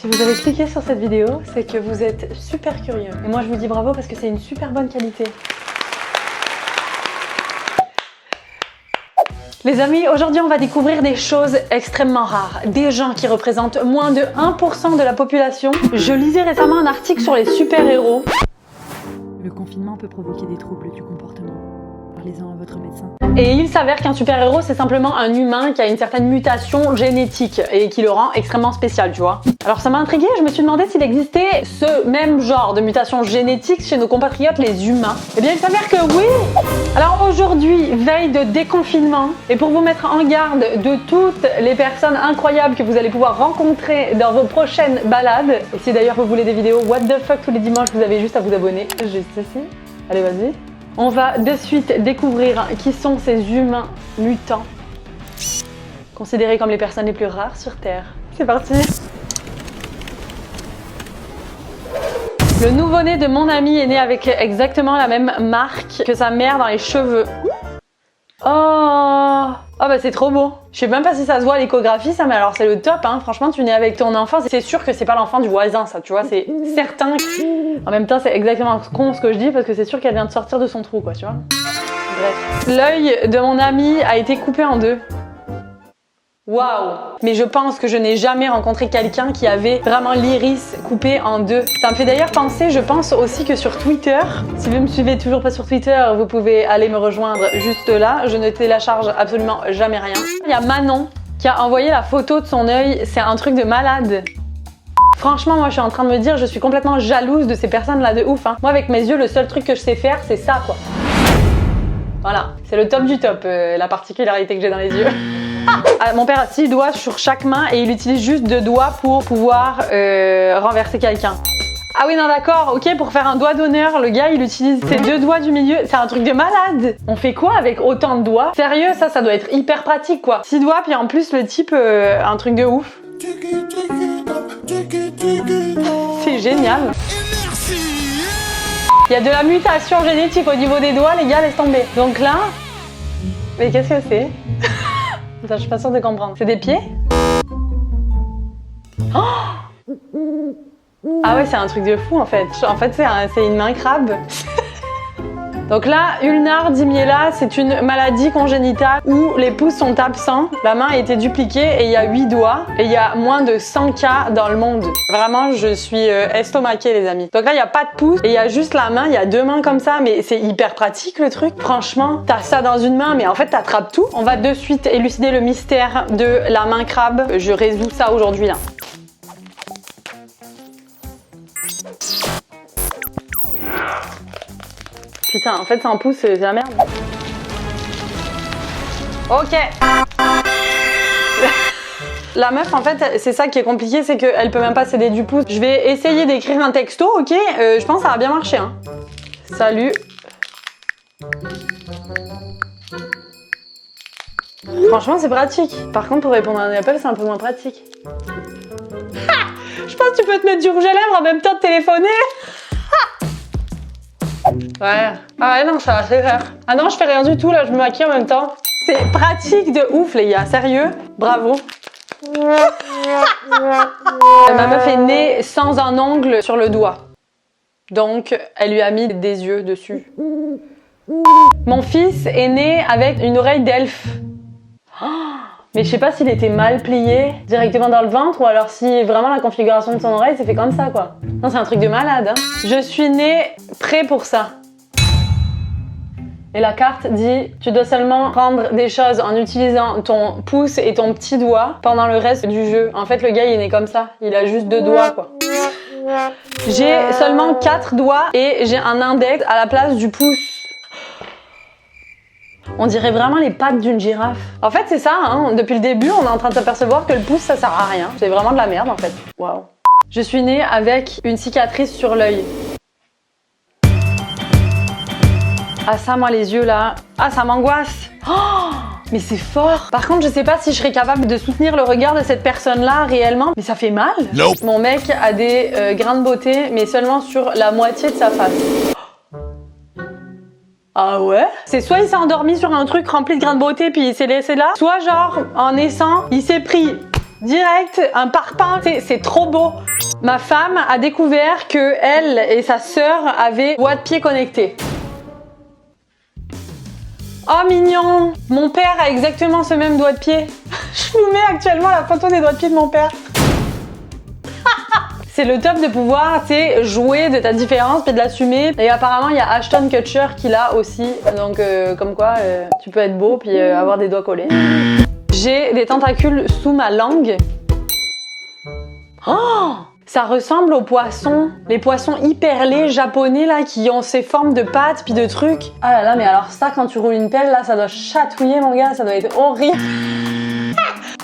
Si vous avez cliqué sur cette vidéo, c'est que vous êtes super curieux. Et moi je vous dis bravo parce que c'est une super bonne qualité. Les amis, aujourd'hui on va découvrir des choses extrêmement rares. Des gens qui représentent moins de 1% de la population. Je lisais récemment un article sur les super-héros. Le confinement peut provoquer des troubles du comportement. Parlez-en à votre médecin. Et il s'avère qu'un super-héros, c'est simplement un humain qui a une certaine mutation génétique et qui le rend extrêmement spécial, tu vois. Alors ça m'a intriguée, je me suis demandé s'il existait ce même genre de mutation génétique chez nos compatriotes les humains. Eh bien il s'avère que oui. Alors aujourd'hui, veille de déconfinement, et pour vous mettre en garde de toutes les personnes incroyables que vous allez pouvoir rencontrer dans vos prochaines balades, et si d'ailleurs vous voulez des vidéos what the fuck tous les dimanches, vous avez juste à vous abonner, juste ici. Allez vas-y. On va de suite découvrir qui sont ces humains mutants, considérés comme les personnes les plus rares sur Terre. C'est parti! Le nouveau-né de mon ami est né avec exactement la même marque que sa mère dans les cheveux. Oh! Oh bah c'est trop beau. Je sais même pas si ça se voit à l'échographie ça, mais alors c'est le top hein. Franchement tu nais avec ton enfant, c'est sûr que c'est pas l'enfant du voisin ça, tu vois, c'est certain. En même temps c'est exactement con ce que je dis parce que c'est sûr qu'elle vient de sortir de son trou quoi, tu vois. Bref. L'œil de mon ami a été coupé en deux. Waouh! Mais je pense que je n'ai jamais rencontré quelqu'un qui avait vraiment l'iris coupé en deux. Ça me fait d'ailleurs penser, je pense aussi que sur Twitter, si vous me suivez toujours pas sur Twitter, vous pouvez aller me rejoindre juste là. Je ne télécharge absolument jamais rien. Il y a Manon qui a envoyé la photo de son œil. C'est un truc de malade. Franchement, moi je suis en train de me dire, je suis complètement jalouse de ces personnes-là de ouf. Hein. Moi avec mes yeux, le seul truc que je sais faire, c'est ça quoi. Voilà, c'est le top du top, la particularité que j'ai dans les yeux. Ah, mon père a 6 doigts sur chaque main et il utilise juste 2 doigts pour pouvoir renverser quelqu'un. Ah oui non d'accord, ok, pour faire un doigt d'honneur, le gars il utilise ses 2 doigts du milieu, c'est un truc de malade. On fait quoi avec autant de doigts? Sérieux, ça doit être hyper pratique quoi. 6 doigts puis en plus le type, un truc de ouf. C'est génial. Il y a de la mutation génétique au niveau des doigts, les gars, laisse tomber. Donc là, mais qu'est-ce que c'est? Ça, je suis pas sûre de comprendre. C'est des pieds? Oh! Ah ouais, c'est un truc de fou en fait. En fait, c'est une main crabe. Donc là, ulnar dimiela, c'est une maladie congénitale où les pouces sont absents, la main a été dupliquée et il y a 8 doigts et il y a moins de 100 cas dans le monde. Vraiment, je suis estomaquée les amis. Donc là, il n'y a pas de pouce et il y a juste la main, il y a 2 mains comme ça, mais c'est hyper pratique le truc. Franchement, t'as ça dans une main, mais en fait, t'attrapes tout. On va de suite élucider le mystère de la main crabe. Je résous ça aujourd'hui là. Putain, en fait, c'est un pouce, c'est la merde. Ok. La meuf, en fait, c'est ça qui est compliqué, c'est qu'elle peut même pas céder du pouce. Je vais essayer d'écrire un texto, ok? Je pense que ça va bien marcher, hein. Salut. Franchement, c'est pratique. Par contre, pour répondre à un appel, c'est un peu moins pratique. Ha! Je pense que tu peux te mettre du rouge à lèvres en même temps de téléphoner. Ouais. Ah ouais, non, ça va, c'est clair. Ah non, je fais rien du tout, là, je me maquille en même temps. C'est pratique de ouf, les gars, sérieux. Bravo. Ma meuf est née sans un ongle sur le doigt. Donc, elle lui a mis des yeux dessus. Mon fils est né avec une oreille d'elfe. Oh, mais je sais pas s'il était mal plié directement dans le ventre ou alors si vraiment la configuration de son oreille s'est fait comme ça, quoi. Non, c'est un truc de malade, hein. Je suis née prêt pour ça. Et la carte dit, tu dois seulement prendre des choses en utilisant ton pouce et ton petit doigt pendant le reste du jeu. En fait, le gars, il est né comme ça. Il a juste 2 doigts, quoi. J'ai seulement 4 doigts et j'ai un index à la place du pouce. On dirait vraiment les pattes d'une girafe. En fait, c'est ça, hein. Depuis le début, on est en train de s'apercevoir que le pouce, ça sert à rien. C'est vraiment de la merde, en fait. Waouh. Je suis née avec une cicatrice sur l'œil. Ah ça, moi les yeux là, ah ça m'angoisse. Oh, mais c'est fort. Par contre, je sais pas si je serais capable de soutenir le regard de cette personne-là réellement. Mais ça fait mal. Nope. Mon mec a des grains de beauté, mais seulement sur la moitié de sa face. Ah ouais? C'est soit il s'est endormi sur un truc rempli de grains de beauté puis il s'est laissé là, soit genre en naissant, il s'est pris Direct, un parpaing, c'est trop beau. Ma femme a découvert que elle et sa sœur avaient doigts de pied connectés. Oh mignon! Mon père a exactement ce même doigt de pied. Je vous mets actuellement la photo des doigts de pied de mon père. C'est le top de pouvoir, tu sais, jouer de ta différence puis de l'assumer. Et apparemment, il y a Ashton Kutcher qui l'a aussi. Donc, comme quoi, tu peux être beau puis avoir des doigts collés. J'ai des tentacules sous ma langue. Oh! Ça ressemble aux poissons. Les poissons hyper laids japonais, là, qui ont ces formes de pattes puis de trucs. Ah là là, mais alors ça, quand tu roules une pelle, là, ça doit chatouiller, mon gars. Ça doit être horrible.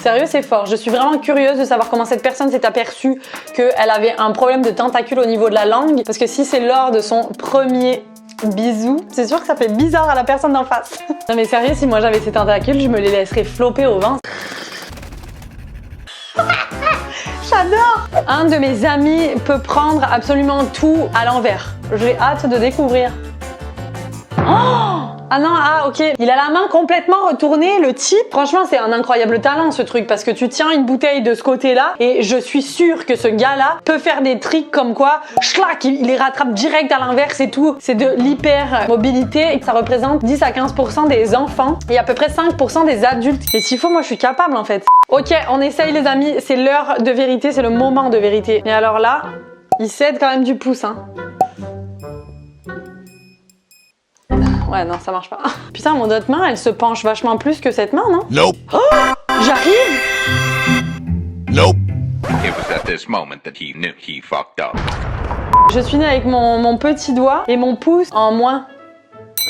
Sérieux, c'est fort. Je suis vraiment curieuse de savoir comment cette personne s'est aperçue qu'elle avait un problème de tentacule au niveau de la langue. Parce que si c'est lors de son premier bisou, c'est sûr que ça fait bizarre à la personne d'en face. Non mais sérieux, si moi j'avais ces tentacules, je me les laisserais flopper au vent. J'adore! Un de mes amis peut prendre absolument tout à l'envers. J'ai hâte de découvrir. Oh! Ah non, ah ok. Il a la main complètement retournée, le type. Franchement, c'est un incroyable talent ce truc parce que tu tiens une bouteille de ce côté-là et je suis sûre que ce gars-là peut faire des tricks comme quoi, schlac, il les rattrape direct à l'inverse et tout. C'est de l'hyper mobilité et ça représente 10 à 15% des enfants et à peu près 5% des adultes. Et s'il faut, moi je suis capable en fait. Ok, on essaye les amis, c'est l'heure de vérité, c'est le moment de vérité. Mais alors là, il cède quand même du pouce, hein. Ouais, non, ça marche pas. Putain, mon autre main, elle se penche vachement plus que cette main, non? Nope. Oh! J'arrive! Nope. It was at this moment that he knew he fucked up. Je suis née avec mon petit doigt et mon pouce en moins.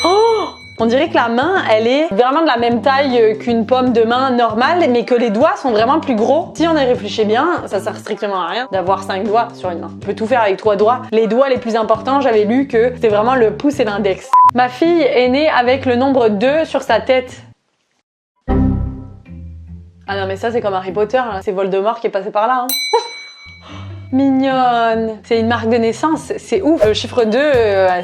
Oh! On dirait que la main, elle est vraiment de la même taille qu'une pomme de main normale, mais que les doigts sont vraiment plus gros. Si on y réfléchit bien, ça sert strictement à rien d'avoir 5 doigts sur une main. On peut tout faire avec 3 doigts. Les doigts les plus importants, j'avais lu que c'était vraiment le pouce et l'index. Ma fille est née avec le nombre 2 sur sa tête. Ah non mais ça c'est comme Harry Potter, hein. C'est Voldemort qui est passé par là. Hein. Mignonne. C'est une marque de naissance, c'est ouf. Le chiffre 2,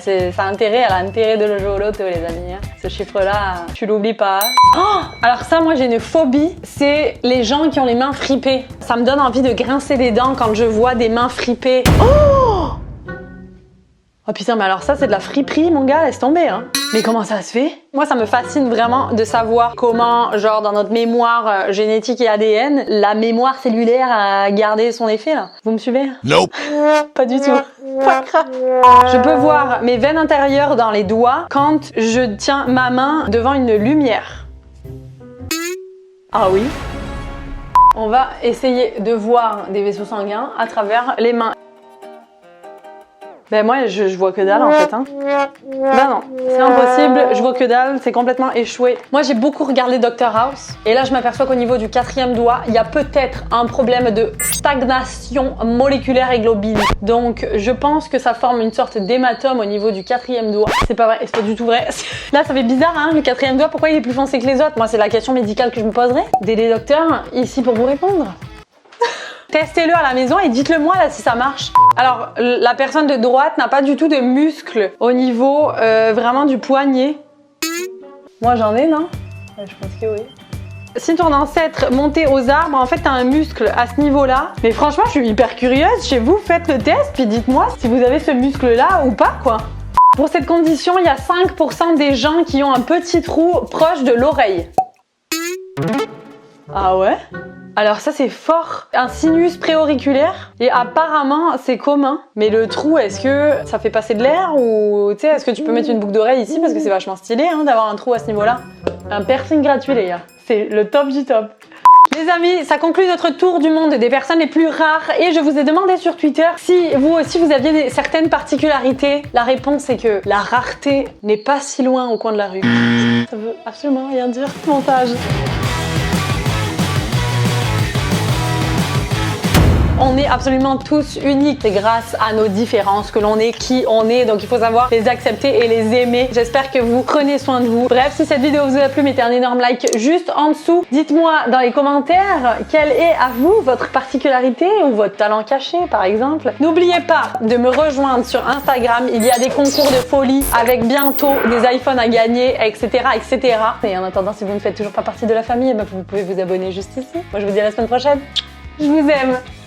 ça a intérêt, elle a intérêt de le jouer au loto les amis. Hein. Ce chiffre-là, tu l'oublies pas. Oh, alors ça, moi j'ai une phobie, c'est les gens qui ont les mains fripées. Ça me donne envie de grincer des dents quand je vois des mains fripées. Oh! Oh putain, mais alors ça c'est de la friperie mon gars, laisse tomber hein. Mais comment ça se fait? Moi ça me fascine vraiment de savoir comment, genre dans notre mémoire génétique et ADN, la mémoire cellulaire a gardé son effet là. Vous me suivez? Nope. Pas du tout. Pas grave. Je peux voir mes veines intérieures dans les doigts quand je tiens ma main devant une lumière. Ah oui? On va essayer de voir des vaisseaux sanguins à travers les mains. Ben moi je vois que dalle en fait hein. Ben non, c'est impossible, je vois que dalle, c'est complètement échoué. Moi j'ai beaucoup regardé Dr House et là je m'aperçois qu'au niveau du 4e doigt, il y a peut-être un problème de stagnation moléculaire et globine. Donc je pense que ça forme une sorte d'hématome au niveau du 4e doigt. C'est pas vrai, c'est pas du tout vrai. Là ça fait bizarre hein, le 4e doigt, pourquoi il est plus foncé que les autres? Moi c'est la question médicale que je me poserai. Des docteurs ici pour vous répondre. Testez-le à la maison et dites-le moi là si ça marche. Alors la personne de droite n'a pas du tout de muscles au niveau vraiment du poignet. Moi j'en ai non? Je pense que oui. Si ton ancêtre montait aux arbres, en fait t'as un muscle à ce niveau-là. Mais franchement je suis hyper curieuse, chez vous faites le test puis dites-moi si vous avez ce muscle-là ou pas quoi. Pour cette condition, il y a 5% des gens qui ont un petit trou proche de l'oreille. Ah ouais? Alors ça c'est fort, un sinus préauriculaire et apparemment c'est commun. Mais le trou, est-ce que ça fait passer de l'air ou tu sais, est-ce que tu peux mettre une boucle d'oreille ici parce que c'est vachement stylé hein, d'avoir un trou à ce niveau-là. Un piercing gratuit les gars, c'est le top du top. Les amis, ça conclut notre tour du monde des personnes les plus rares et je vous ai demandé sur Twitter si vous aussi vous aviez certaines particularités. La réponse est que la rareté n'est pas si loin au coin de la rue. Ça veut absolument rien dire, montage. On est absolument tous uniques. C'est grâce à nos différences que l'on est qui on est. Donc il faut savoir les accepter et les aimer. J'espère que vous prenez soin de vous. Bref, si cette vidéo vous a plu, mettez un énorme like juste en dessous. Dites-moi dans les commentaires quelle est à vous votre particularité ou votre talent caché par exemple. N'oubliez pas de me rejoindre sur Instagram. Il y a des concours de folie avec bientôt des iPhones à gagner, etc. etc. Et en attendant, si vous ne faites toujours pas partie de la famille, vous pouvez vous abonner juste ici. Moi je vous dis à la semaine prochaine. Je vous aime.